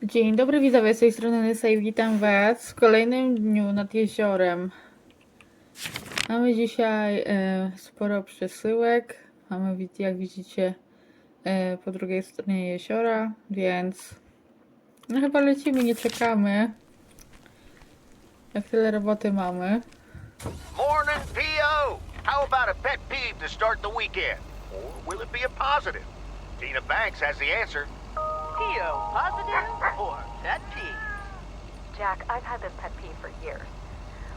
Dzień dobry widzowie, z tej strony Nysa i witam was w kolejnym dniu nad jeziorem. Mamy dzisiaj sporo przesyłek. Mamy, jak widzicie, po drugiej stronie jeziora, więc no chyba lecimy, nie czekamy. Jak tyle roboty mamy. Morning, P.O. How about a pet peeve to start the weekend? Or will it be a positive? Tina Banks has the answer. P.O. positive or pet peeve? Jack, I've had this pet peeve for years.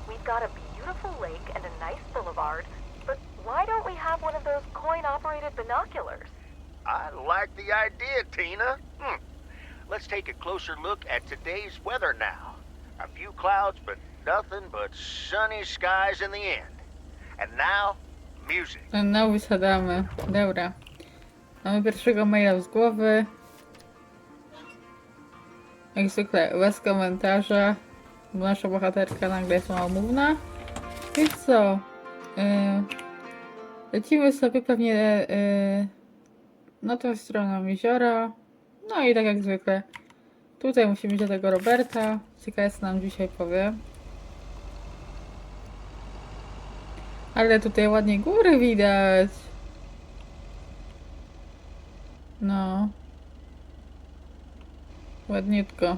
We've got a beautiful lake and a nice boulevard, but why don't we have one of those coin-operated binoculars? I like the idea, Tina. Let's take a closer look at today's weather now. A few clouds, but nothing but sunny skies in the end. And now, music. No, wysadamy. Dobra. Mamy pierwszego maila z głowy. Jak zwykle bez komentarza, bo nasza bohaterka nagle jest małomówna. Więc co? Lecimy sobie pewnie na tą stroną jeziora. No i tak jak zwykle tutaj musimy iść do tego Roberta. Ciekawe co nam dzisiaj powie. Ale tutaj ładnie góry widać. No. Ładniutko.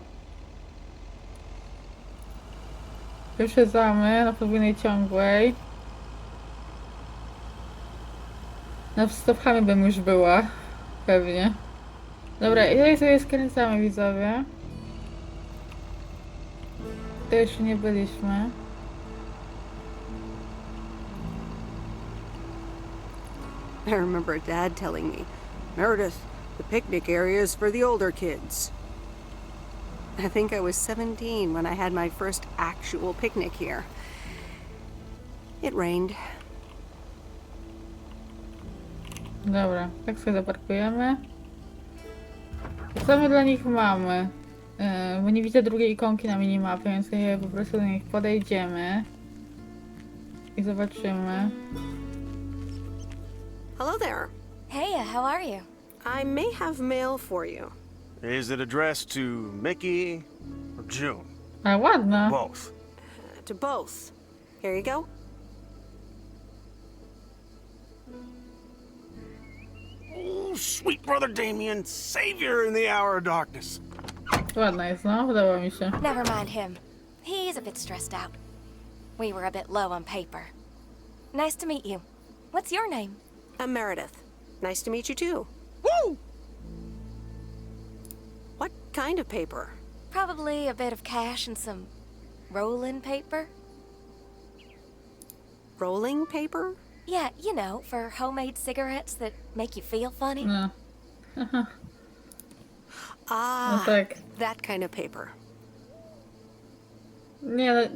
Wyprzedzamy na podwójnej ciągłej. Na stopchami bym już była. Pewnie. Dobra, i tutaj sobie skręcamy, widzowie. To jeszcze nie byliśmy. I remember Dad telling me, Meredith, the picnic area is for the older kids. I think I was 17 when I had my first actual picnic here. It rained. Dobra, tak sobie zaparkujemy. Co my dla nich mamy? Bo nie widzę drugiej ikonki na minimapie, więc po prostu do nich podejdziemy. I zobaczymy. Hello there. Hey, how are you? I may have mail for you. Is it addressed to Mickey or June? A ładna. Both. To both. Here you go. Oh, sweet brother Damien, savior in the hour of darkness. Ładna jest, no, podoba mi się. Never mind him. He's a bit stressed out. We were a bit low on paper. Nice to meet you. What's your name? I'm Meredith. Nice to meet you too. Woo! What kind of paper? Probably a bit of cash and some rolling paper. Rolling paper? Yeah, you know, for homemade cigarettes that make you feel funny. No. Ah, No tak. that kind of paper. Nie,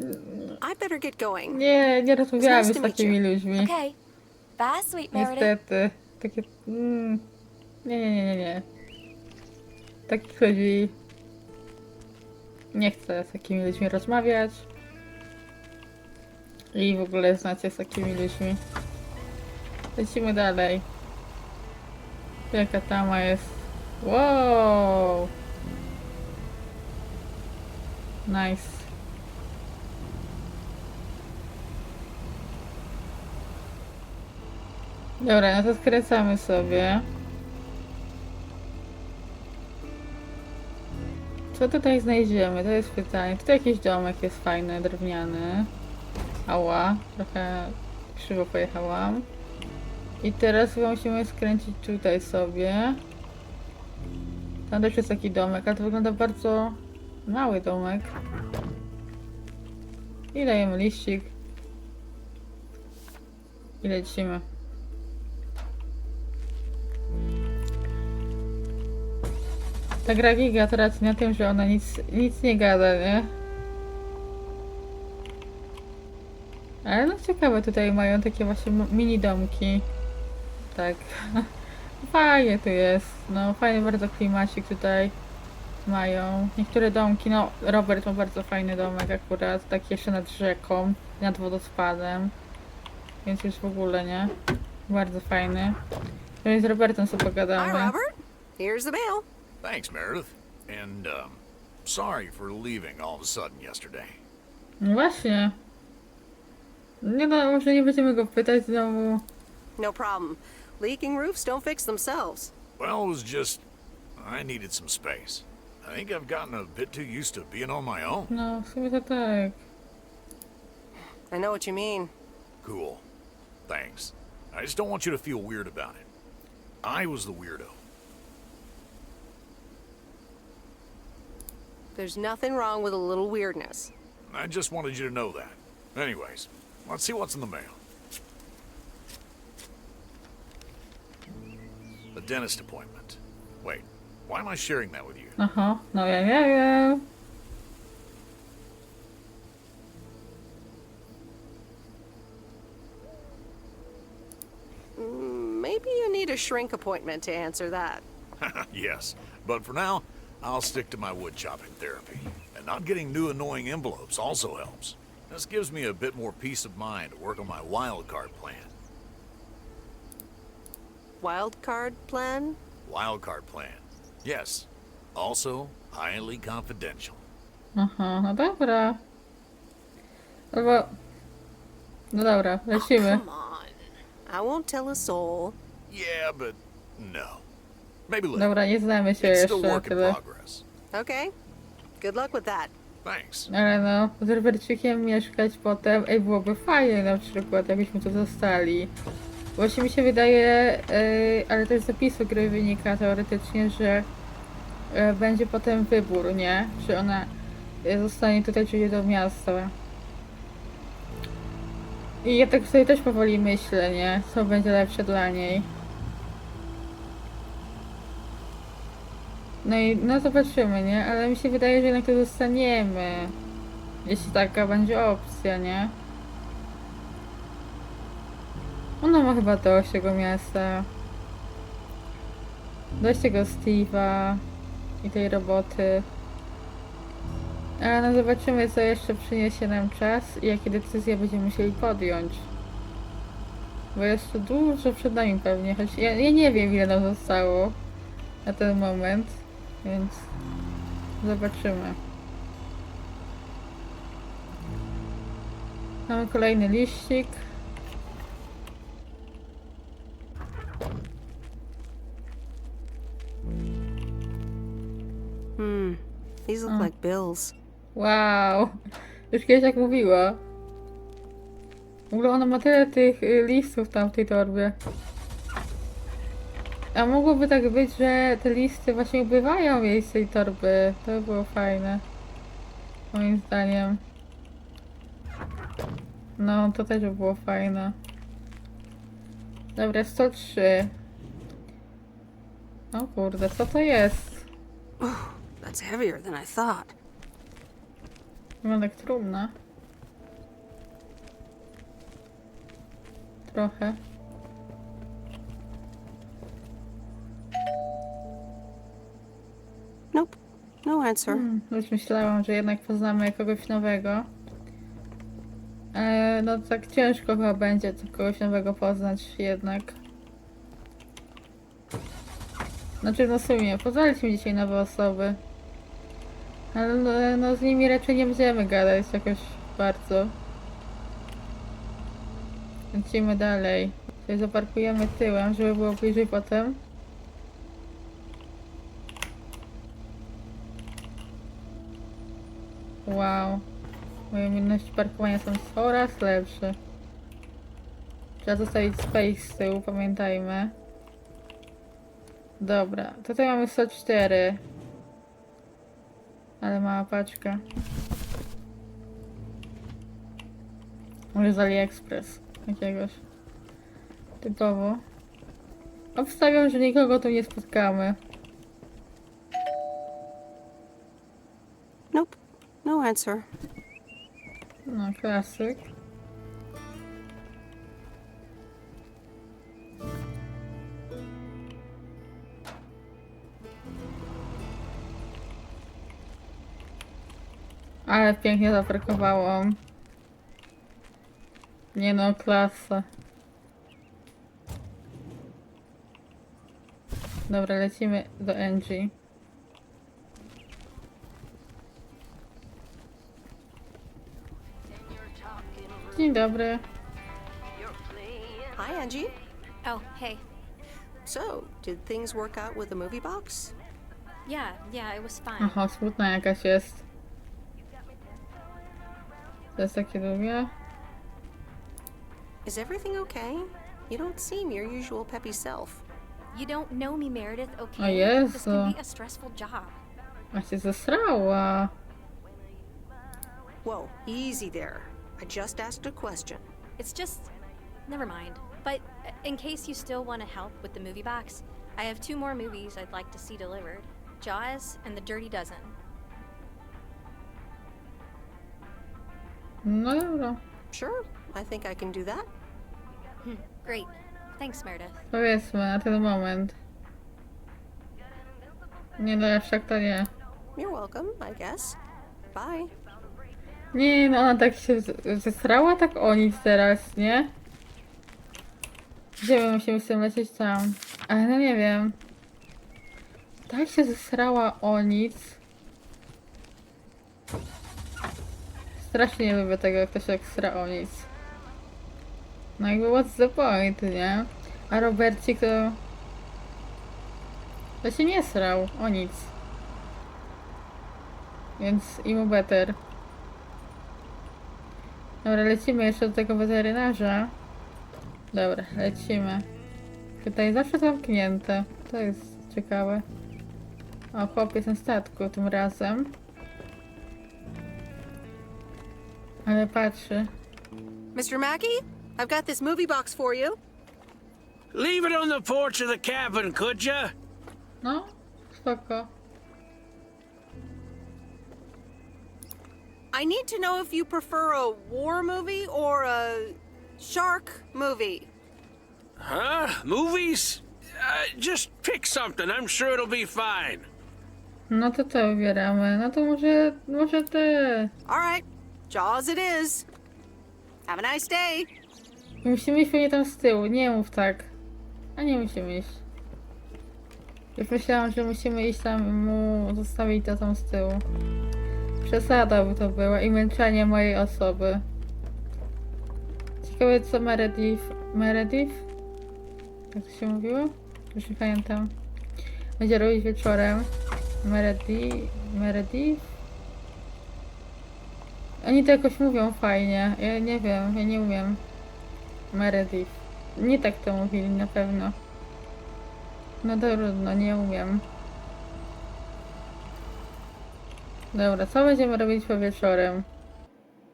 I better get going. nie rozmawiałam Nice z to meet takimi ludźmi. Okay. Bye, sweet Meredith. Niestety. Takie... Nie. Takich ludzi... Nie chcę z takimi ludźmi rozmawiać. I w ogóle znać się z takimi ludźmi. Lecimy dalej. Jaka tama jest. Wow! Nice. Dobra, no to skręcamy sobie. Co tutaj znajdziemy? To jest pytanie. Tutaj jakiś domek jest fajny, drewniany. Ała, trochę krzywo pojechałam. I teraz chyba musimy skręcić tutaj sobie. Tam też jest taki domek, ale to wygląda bardzo mały domek. I dajemy liścik. I lecimy. Ta gra giga traci na tym, że ona nic nie gada, nie? Ale no ciekawe, tutaj mają takie właśnie mini domki. Tak. Fajnie tu jest. No fajny bardzo klimacik tutaj mają. Niektóre domki, no Robert ma bardzo fajny domek akurat, taki jeszcze nad rzeką, nad wodospadem. Więc już w ogóle, nie? Bardzo fajny. Więc z Robertem sobie Hi, pogadamy. Robert. Here's the mail. Thanks, Meredith. And, sorry for leaving all of a sudden yesterday. No właśnie. Nie no, może nie będziemy go pytać znowu. No problem. Leaking roofs don't fix themselves. Well, it was just... I needed some space. I think I've gotten a bit too used to being on my own. No, w sumie to tak. I know what you mean. Cool. Thanks. I just don't want you to feel weird about it. I was the weirdo. There's nothing wrong with a little weirdness. I just wanted you to know that. Anyways, let's see what's in the mail. A dentist appointment. Wait, why am I sharing that with you? Aha, no ja nie wiem. Maybe you need a shrink appointment to answer that. Yes, but for now, I'll stick to my wood chopping therapy. And not getting new annoying envelopes also helps. This gives me a bit more peace of mind to work on my wild card plan. Wild card plan? Wild card plan. Yes. Also, highly confidential. Aha, no dobra. Albo... No dobra, lecimy. Come on. I won't tell a soul. Yeah, but no. Maybe later. Dobra, nie znamy się It's still jeszcze work in tyle. progress. Okay. Good luck with that. Thanks. Ale no, z Robercikiem mieszkać potem, ej, byłoby fajnie na przykład, jakbyśmy tu zostali. Właśnie mi się wydaje, ale też z zapisu gry wynika teoretycznie, że będzie potem wybór, nie? Czy ona zostanie tutaj, czy idzie do miasta. I ja tak sobie też powoli myślę, nie? Co będzie lepsze dla niej. No i no zobaczymy, nie? Ale mi się wydaje, że jednak tu zostaniemy. Jeśli taka będzie opcja, nie? Ona ma chyba dość tego miasta. Dość tego Steve'a i tej roboty. Ale no zobaczymy, co jeszcze przyniesie nam czas i jakie decyzje będziemy musieli podjąć. Bo jest tu dużo przed nami pewnie, choć ja nie wiem, ile nam zostało na ten moment, więc zobaczymy. Mamy kolejny liścik. These look like bills. Wow, już kiedyś tak mówiła. W ogóle ona ma tyle tych listów tam w tej torbie. A mogłoby tak być, że te listy właśnie ubywają jej z tej torby. To by było fajne. Moim zdaniem. No, to też by było fajne. Dobra, 103. O kurde, co to jest? That's heavier than I thought. Wygląda jak trumna. Trochę. Nope. No answer. Już myślałam, że jednak poznamy kogoś nowego. No tak ciężko chyba będzie kogoś nowego poznać jednak. Znaczy no w sumie, poznaliśmy dzisiaj nowe osoby. Ale no z nimi raczej nie będziemy gadać jakoś bardzo. Lecimy dalej. Tutaj zaparkujemy tyłem, żeby było bliżej potem. Wow. Moje umiejętności parkowania są coraz lepsze. Trzeba zostawić space z tyłu, pamiętajmy. Dobra, tutaj mamy 104. Ale mała paczka. Może z AliExpress jakiegoś. Typowo. Obstawiam, że nikogo tu nie spotkamy. Nope. No answer. No, klasyk. Ale pięknie zaparkowałam. Nie no, klasa. Dobra, lecimy do NG. Dzień dobry. Hi, Angie. Oh, hey. So, did things work out with the movie box? Yeah, it was fine. Aha, smutna jakaś jest. To jest takie długie. Is everything okay? You don't seem your usual peppy self. You don't know me, Meredith, okay? O Jezu. This can be a stressful job. A się zesrała. Whoa, easy there. I just asked a question. It's just... Never mind. But in case you still want to help with the movie box, I have 2 more movies I'd like to see delivered. Jaws and The Dirty Dozen. No dobra. Sure, I think I can do that. Great. Thanks, Meredith. Powiedzmy na ten moment. Nie no, jeszcze tak to nie. You're welcome, I guess. Bye. Nie no, ona tak się zesrała tak o nic teraz, nie? Gdzie my musimy z tym lecieć tam? Ale no nie wiem. Tak się zesrała o nic. Strasznie nie lubię tego, jak ktoś tak sra o nic. No jakby what's the point, nie? A Robercik to się nie srał o nic. Więc imu better. Dobra, lecimy jeszcze do tego weterynarza. Dobra, lecimy. Tutaj zawsze zamknięte. To jest ciekawe. O, chłopiec na statku tym razem. Ale patrzy. Mr. Mackey, I've got this movie box for you. Leave it on the porch of the cabin, could ya? No, spoko. I need to know if you prefer a war movie or a shark movie. Huh? Movies? Just pick something. I'm sure it'll be fine. No to co wybieramy? No to może ty. All right, Jaws it is. Have a nice day. Musimy iść pewnie tam z tyłu, nie mów tak. A nie musimy iść. Już myślałam, że musimy iść tam mu zostawić to tam z tyłu. Przesada by to była i męczenie mojej osoby. Ciekawe co Meredith? Jak to się mówiło? Już nie pamiętam. Będzie robić wieczorem. Meredith? Oni to jakoś mówią fajnie. Ja nie wiem, ja nie umiem. Meredith. Nie tak to mówili na pewno. No trudno, nie umiem. Dobra, co będziemy robić po wieczorem?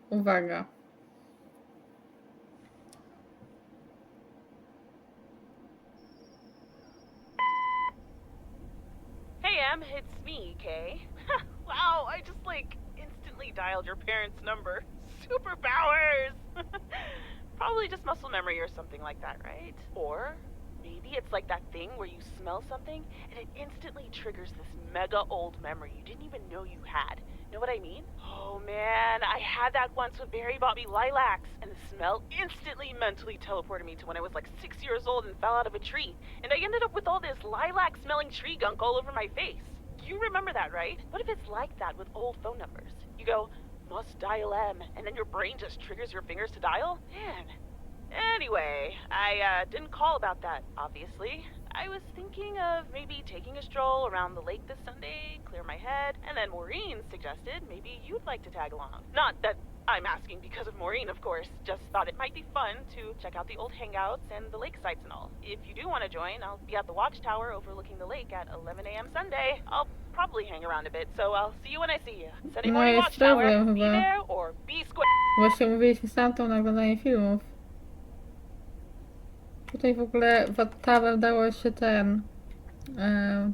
Uwaga. Hey, Em, it's me, Kay. Wow, I just, instantly dialed your parents' number. Superpowers! Probably just muscle memory or something like that, right? Or maybe it's like that thing where you smell something and it instantly triggers this mega old memory you didn't even know you had. Know what I mean? Oh man, I had that once with Barry bought me lilacs, and the smell instantly mentally teleported me to when I was 6 years old and fell out of a tree. And I ended up with all this lilac smelling tree gunk all over my face. You remember that, right? What if it's like that with old phone numbers? You go, must dial M, and then your brain just triggers your fingers to dial? Man. Anyway, I didn't call about that, obviously. I was thinking of maybe taking a stroll around the lake this Sunday, clear my head, and then Maureen suggested maybe you'd like to tag along. Not that I'm asking because of Maureen, of course, just thought it might be fun to check out the old hangouts and the lake sites and all. If you do want to join, I'll be at the watchtower overlooking the lake at 11 a.m. Sunday. I'll probably hang around a bit, so I'll see you when I see you. Sunday No morning jest watchtower, problem be chyba. there or be square. Właśnie mówiliśmy z tamtą na oglądanie filmów. Tutaj w ogóle w tabem dało się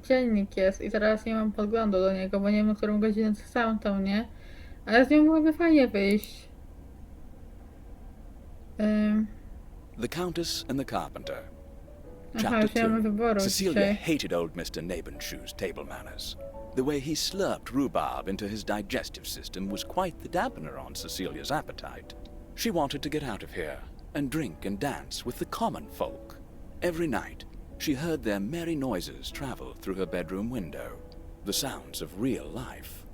dziennik jest i teraz nie mam podglądu do niego, bo nie wiem na którą godzinę z tamtą, nie? Ale z nią mogłoby fajnie wyjść. The Countess and the Carpenter. Aha, Chapter już nie mamy 2. wyboru Cecilia dzisiaj. hated old Mr. Nabenshoe's table manners. The way he slurped rhubarb into his digestive system was quite the dampener on Cecilia's appetite. She wanted to get out of here and drink and dance with the common folk. Every night, she heard their merry noises travel through her bedroom window, the sounds of real life.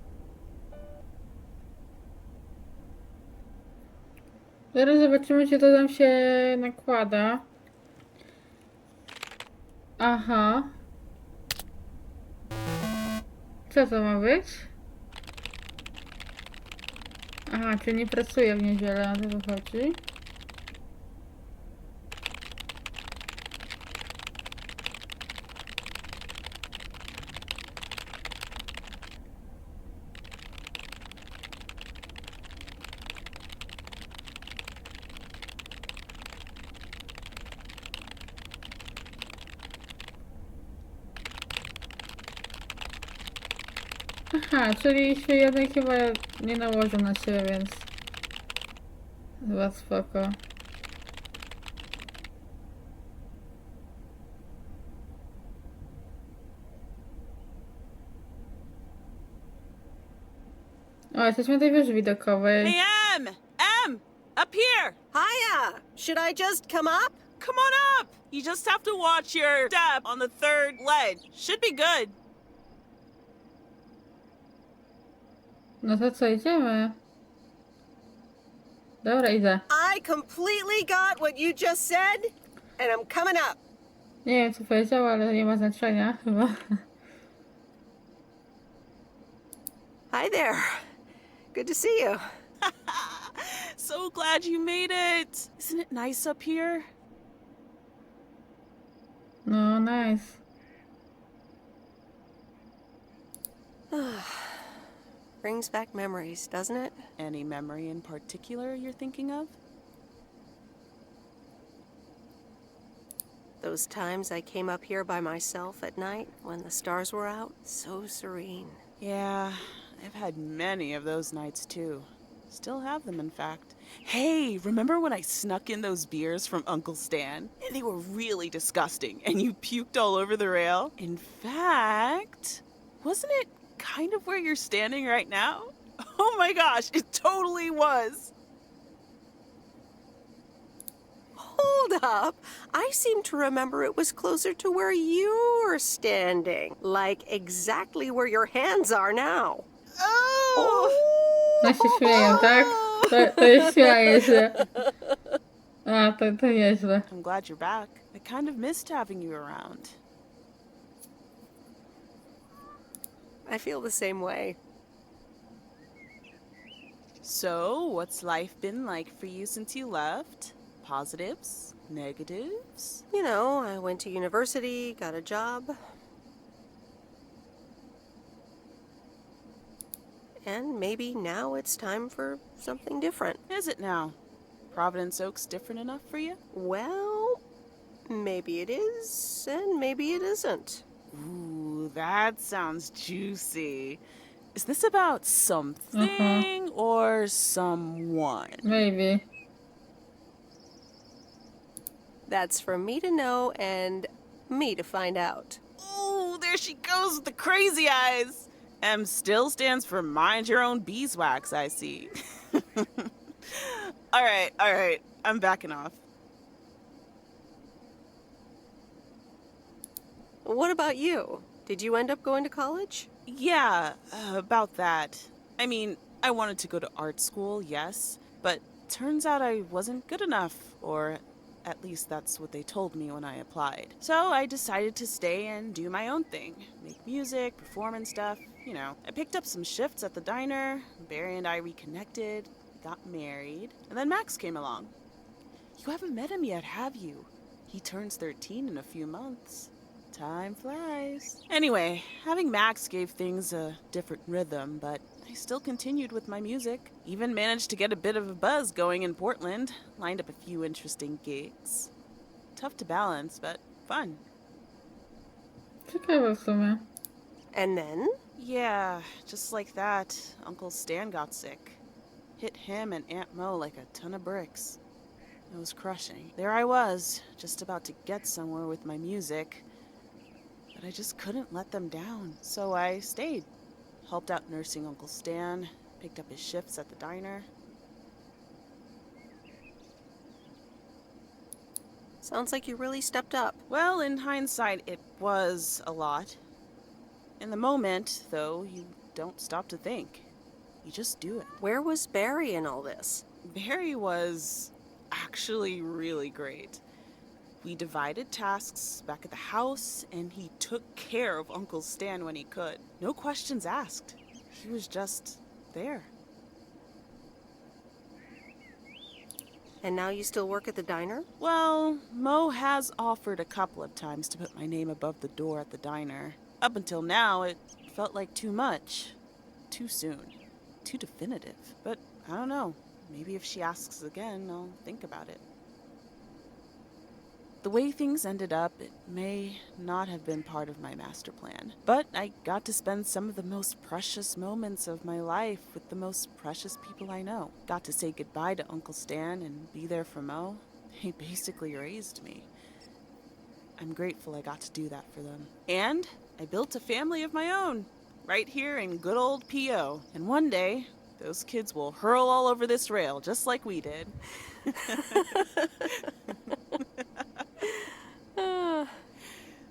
Zaraz zobaczymy, czy to tam się nakłada. Aha. Co to ma być? Aha, czyli nie pracuję w niedzielę, o to chodzi. Aha, czyli się jednak chyba nie nałożą na siebie, więc chyba spoko. O, jesteśmy na tej wieży widokowej. Hey, Em! Up here! Hiya! Should I just come up? Come on up! You just have to watch your step on the third ledge. Should be good. No to co, idziemy? Dobra, idę. I completely got what you just said, and I'm coming up. Nie wiem, co powiedziała, ale nie ma znaczenia chyba. Hi there. Good to see you. So glad you made it. Isn't it nice up here? No, nice. Brings back memories, doesn't it? Any memory in particular you're thinking of? Those times I came up here by myself at night when the stars were out. So serene. Yeah, I've had many of those nights too. Still have them, in fact. Hey, remember when I snuck in those beers from Uncle Stan? They were really disgusting, and you puked all over the rail? In fact, wasn't it kind of where you're standing right now? Oh my gosh, it totally was! Hold up. I seem to remember it was closer to where you were standing. Like exactly where your hands are now. Oh! No się śmieją, tak? To jest śmieje się. A, to nieźle. I'm glad you're back. I kind of missed having you around. I feel the same way. So, what's life been like for you since you left? Positives? Negatives? You know, I went to university, got a job. And maybe now it's time for something different. Is it now? Providence Oaks different enough for you? Well, maybe it is, and maybe it isn't. Ooh, that sounds juicy. Is this about something or someone? Maybe. That's for me to know and me to find out. Ooh, there she goes with the crazy eyes. M still stands for mind your own beeswax, I see. All right. I'm backing off. What about you? Did you end up going to college? Yeah, about that. I mean, I wanted to go to art school, yes, but turns out I wasn't good enough, or at least that's what they told me when I applied. So I decided to stay and do my own thing. Make music, perform and stuff, you know. I picked up some shifts at the diner, Barry and I reconnected, got married, and then Max came along. You haven't met him yet, have you? He turns 13 in a few months. Time flies. Anyway, having Max gave things a different rhythm, but I still continued with my music. Even managed to get a bit of a buzz going in Portland. Lined up a few interesting gigs. Tough to balance, but fun. Ciekawe w sumie. And then? Yeah, just like that, Uncle Stan got sick. Hit him and Aunt Mo like a ton of bricks. It was crushing. There I was, just about to get somewhere with my music. But I just couldn't let them down, so I stayed. Helped out nursing Uncle Stan, picked up his shifts at the diner. Sounds like you really stepped up. Well, in hindsight, it was a lot. In the moment, though, you don't stop to think. You just do it. Where was Barry in all this? Barry was actually really great. We divided tasks back at the house, and he took care of Uncle Stan when he could. No questions asked. He was just there. And now you still work at the diner? Well, Mo has offered a couple of times to put my name above the door at the diner. Up until now, it felt like too much. Too soon. Too definitive. But I don't know. Maybe if she asks again, I'll think about it. The way things ended up, it may not have been part of my master plan. But I got to spend some of the most precious moments of my life with the most precious people I know. Got to say goodbye to Uncle Stan and be there for Mo. He basically raised me. I'm grateful I got to do that for them. And I built a family of my own, right here in good old P.O. And one day, those kids will hurl all over this rail, just like we did.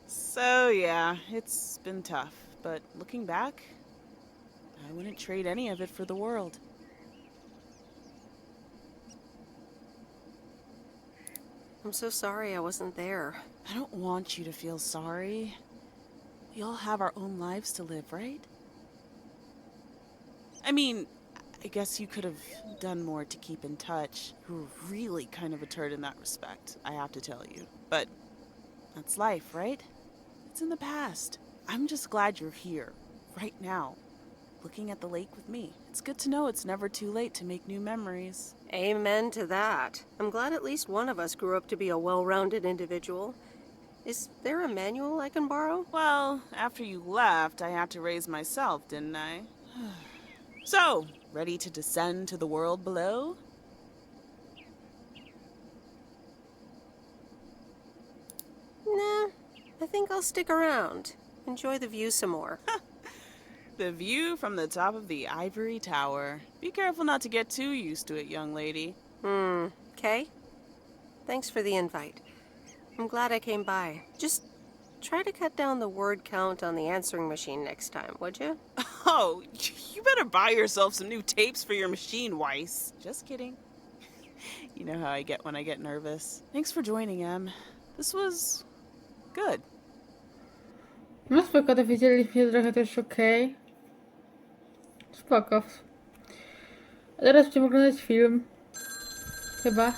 So yeah, it's been tough, but looking back, I wouldn't trade any of it for the world. I'm so sorry I wasn't there. I don't want you to feel sorry. We all have our own lives to live, right? I mean, I guess you could have done more to keep in touch. You were really kind of a turd in that respect, I have to tell you. But that's life, right? It's in the past. I'm just glad you're here, right now, looking at the lake with me. It's good to know it's never too late to make new memories. Amen to that. I'm glad at least one of us grew up to be a well-rounded individual. Is there a manual I can borrow? Well, after you left, I had to raise myself, didn't I? So, ready to descend to the world below? Nah, I think I'll stick around. Enjoy the view some more. The view from the top of the ivory tower. Be careful not to get too used to it, young lady. Okay. Thanks for the invite. I'm glad I came by. Just try to cut down the word count on the answering machine next time, would you? Oh, you better buy yourself some new tapes for your machine, Weiss. Just kidding. You know how I get when I get nervous. Thanks for joining, Em. This was good. No spoko, dowiedzieliśmy się trochę też okej. Spoko. A teraz będziemy oglądać film. Chyba.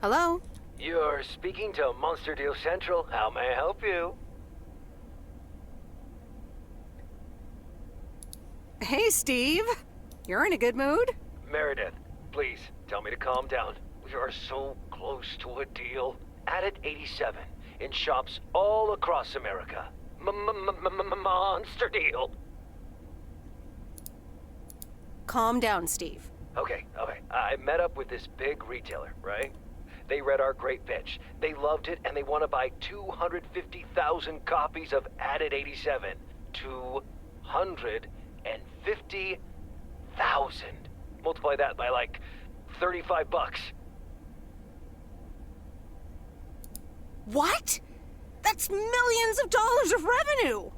Hello? You're speaking to Monster Deal Central. How may I help you? Hey, Steve. You're in a good mood? Meredith, please tell me to calm down. We are so close to a deal. Added 87 in shops all across America. Monster deal. Calm down, Steve. Okay. I met up with this big retailer, right? They read our great pitch. They loved it, and they want to buy 250,000 copies of Added 87. 250,000. Multiply that by like $35. What? That's millions of dollars of revenue!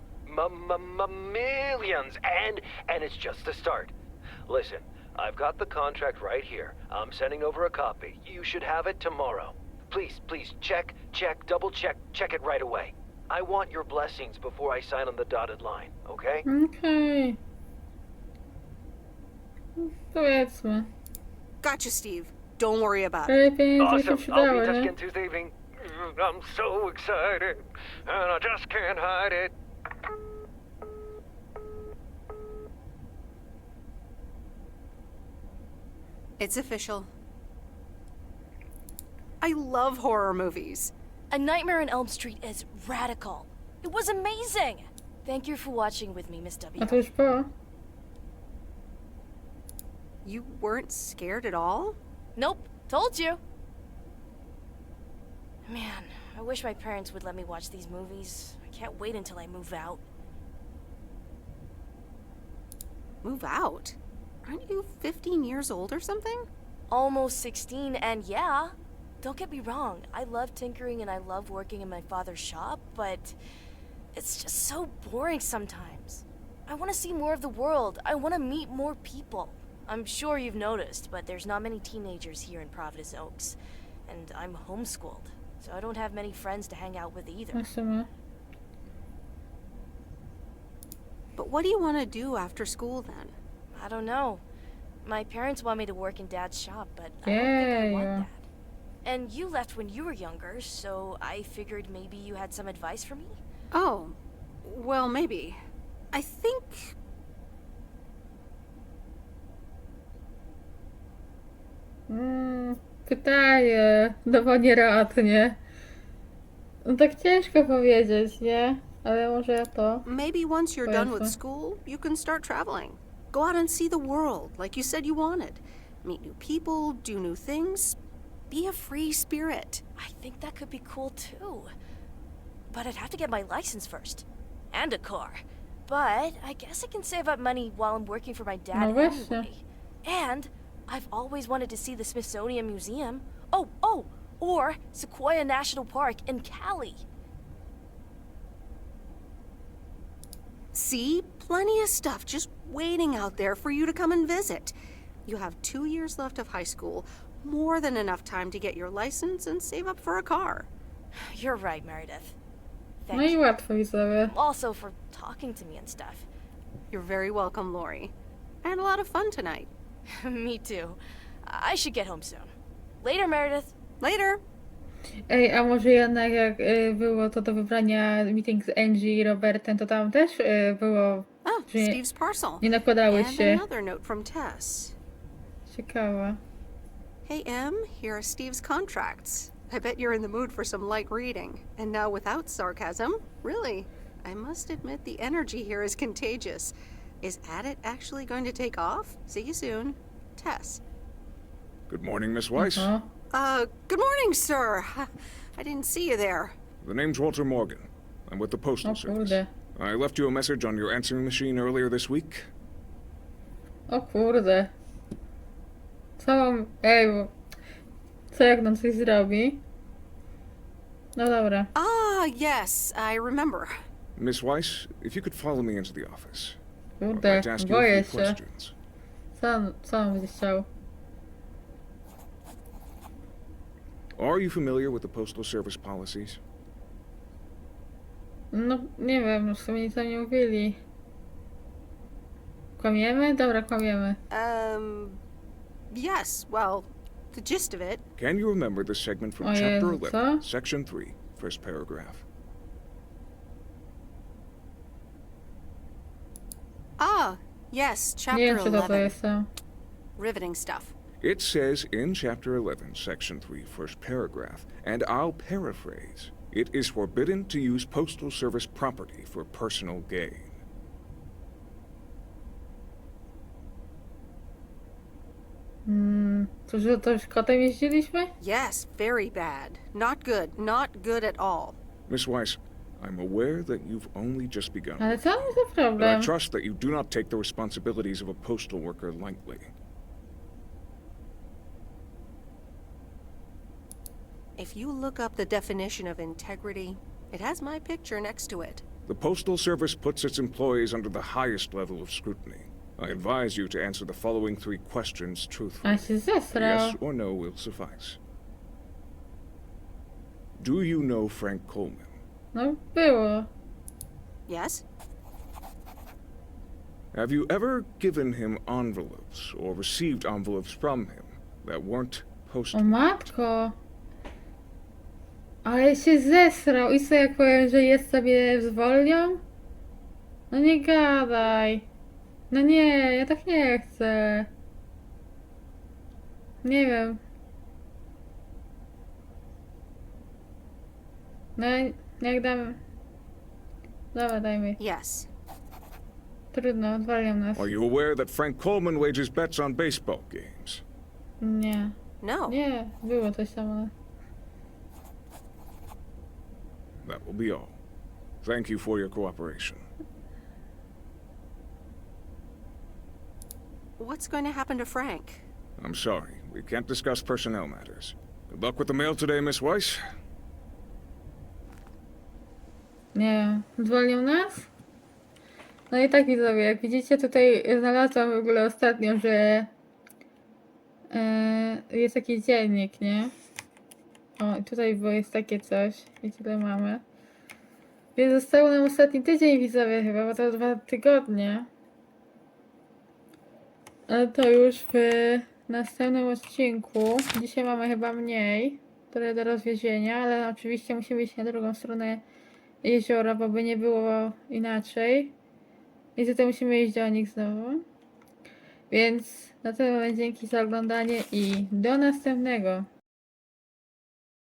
Millions, and it's just the start. Listen, I've got the contract right here. I'm sending over a copy. You should have it tomorrow. Please, check, double check it right away. I want your blessings before I sign on the dotted line, okay? Okej. Powiedzmy. Gotcha, Steve. Don't worry about it. Ale pieniędzy się Awesome. I'll przydały, be nie? Tuscan Tuesday evening. I'm so excited, and I just can't hide it. It's official. I love horror movies. A Nightmare on Elm Street is radical. It was amazing. Thank you for watching with me, Miss W. A to już po. You weren't scared at all? Nope, told you. Man, I wish my parents would let me watch these movies. I can't wait until I move out. Move out? Aren't you 15 years old or something? Almost 16, and yeah, don't get me wrong, I love tinkering and I love working in my father's shop, but It's just so boring sometimes. I want to see more of the world. I want to meet more people. I'm sure you've noticed, but there's not many teenagers here in Providence Oaks. And I'm homeschooled, so I don't have many friends to hang out with either. W sumie. But what do you want to do after school then? I don't know. My parents want me to work in Dad's shop, but I don't think I want Yeah. that. And you left when you were younger, so I figured maybe you had some advice for me? Oh, well, maybe. I think... Pytanie, no bo nieradnie. No tak ciężko powiedzieć, nie? Ale może to. maybe once you're done with Powiedzmy. school, you can start traveling. Go out and see the world, like you said you wanted. Meet new people, do new things. Be a free spirit. I think that could be cool too. But I'd have to get my license first. And a car. But I guess I can save up money while I'm working for my dad No właśnie. anyway. And I've always wanted to see the Smithsonian Museum. Oh, or Sequoia National Park in Cali. See? Plenty of stuff just waiting out there for you to come and visit. You have 2 years left of high school, more than enough time to get your license and save up for a car. You're right, Meredith. No Thank i you. łatwo widzowie. Also for talking to me and stuff. You're very welcome, Lori. I had a lot of fun tonight. Me too. I should get home soon. Later, Meredith. Later! Ej, a może jednak jak było to do wybrania meeting z Angie i Robertem, to tam też było, Oh, że nie, Steve's parcel. nie nakładały And się. another note from Tess. Ciekawe. Hey, Em, here are Steve's contracts. I bet you're in the mood for some light reading. And now without sarcasm, really, I must admit the energy here is contagious. Is Addit actually going to take off? See you soon. Tess. Good morning, Miss Weiss. O, Good morning, sir. I didn't see you there. The name's Walter Morgan. I'm with the Postal o Service. kurde. I left you a message on your answering machine earlier this week. O kurde. Co mam... Ej, bo... Co jak nam coś zrobi? No dobra. Ah, yes, I remember. Miss Weiss, if you could follow me into the office. I'd Kurde, like to ask you a boję few się. questions. Co on będzie chciał? Are you familiar with the Postal Service policies? No, nie wiem, w sumie nic tam nie mówili. Kłamiemy? Dobra, kłamiemy. Yes, well, the gist of it. Can you remember the segment from Oh, yeah, Chapter 11, so? Section 3, first paragraph? Ah, yes, Nie chapter wiem, czy to 11. jest tam. Riveting stuff. It says in Chapter 11, Section 3, first paragraph, and I'll paraphrase, it is forbidden to use Postal Service property for personal gain. To już kotem jeździliśmy? Yes, very bad. Not good at all. Miss Weiss, I'm aware that you've only just begun, Ale co jest za but I problem? trust that you do not take the responsibilities of a postal worker lightly. If you look up the definition of integrity, it has my picture next to it. The Postal Service puts its employees under the highest level of scrutiny. I advise you to answer the following 3 questions truthfully. A się zesrał. Yes or no will suffice. Do you know Frank Coleman? No było. Yes? Have you ever given him envelopes or received envelopes from him that weren't O posted? matko. Ale się zesrał. I co jak powiem, że jest sobie zwolnią? No nie gadaj. No nie, ja tak nie chcę. Nie wiem. No jak damy... Dobra, dajmy. Yes. Trudno, odwaliam nas. Are you aware that Frank Coleman wagers bets on baseball games? Nie. No. Nie, było coś tam, ale... That will be all. Thank you for your cooperation. What's going to happen to Frank? I'm sorry, we can't discuss personnel matters. Good luck with the mail today, Miss Weiss. Nie, zwolnią nas? No i tak widzowie, jak widzicie tutaj znalazłam w ogóle ostatnio, że jest taki dziennik, nie? O, tutaj było jest takie coś. I tyle mamy. Więc został nam ostatni tydzień widzowie chyba, bo to 2 tygodnie. Ale to już w następnym odcinku. Dzisiaj mamy chyba mniej. Trochę do rozwiezienia, ale oczywiście musimy iść na drugą stronę jeziora, bo by nie było inaczej. I tutaj musimy iść do nich znowu. Więc na ten moment dzięki za oglądanie i do następnego.